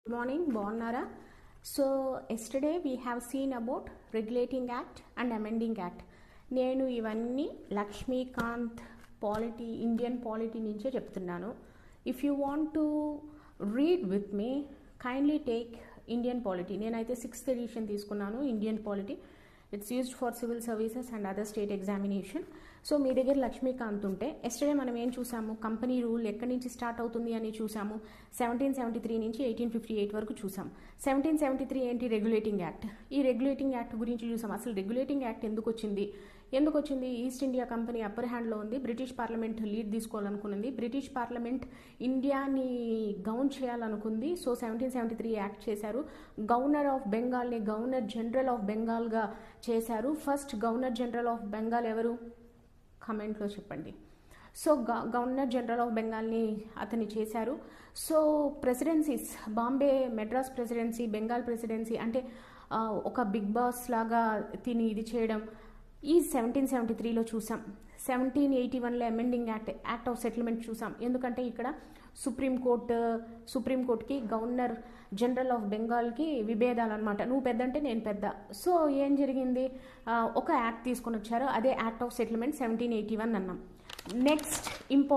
Good morning, Bonnara. So yesterday we have seen about Regulating Act and Amending Act. నేను ఇవన్నీ Lakshmikanth polity Indian polity నుంచే చెప్తున్నాను. If you want to read with me kindly take Indian polity. నేనైతే 6th edition తీసుకున్నాను Indian polity. It's used for civil services and other state examination. So మీ దగ్గర లక్ష్మీకాంత్ ఉంటే yesterday మనం ఏం చూసాము, కంపెనీ రూల్ ఎక్కడి నుంచి స్టార్ట్ అవుతుంది అని చూసాము. 1773 నుంచి 1858 వరకు చూసాం. 1773 ఏంటి? Regulating act. ఈ రెగ్యులేటింగ్ యాక్ట్ గురించి చూసాం. అసలు రెగ్యులేటింగ్ యాక్ట్ ఎందుకు వచ్చింది? ఈస్ట్ ఇండియా కంపెనీ అప్పర్ హ్యాండ్లో ఉంది. బ్రిటిష్ పార్లమెంట్ లీడ్ తీసుకోవాలనుకున్నది. బ్రిటిష్ పార్లమెంట్ ఇండియాని గవర్న్ చేయాలనుకుంది. సో 1773 యాక్ట్ చేశారు. గవర్నర్ ఆఫ్ బెంగాల్ని గవర్నర్ జనరల్ ఆఫ్ బెంగాల్గా చేశారు. First governor general of Bengal ఎవరు? కమెంట్లో చెప్పండి. సో గవర్నర్ జనరల్ ఆఫ్ బెంగాల్ని అతన్ని చేశారు. So presidencies, Bombay Madras presidency, Bengal presidency అంటే ఒక బిగ్ బాస్ లాగా తిని ఇది చేయడం ఈ 1773లో చూసాం. 1781లో అమెండింగ్ యాక్ట్ ఆఫ్ సెటిల్మెంట్ చూసాం. ఎందుకంటే ఇక్కడ సుప్రీంకోర్టుకి గవర్నర్ జనరల్ ఆఫ్ బెంగాల్కి విభేదాలు అనమాట. నువ్వు పెద్ద అంటే నేను పెద్ద. సో ఏం జరిగింది? ఒక యాక్ట్ తీసుకొని వచ్చారు. అదే యాక్ట్ ఆఫ్ సెటిల్మెంట్ 1781 అన్నాం. నెక్స్ట్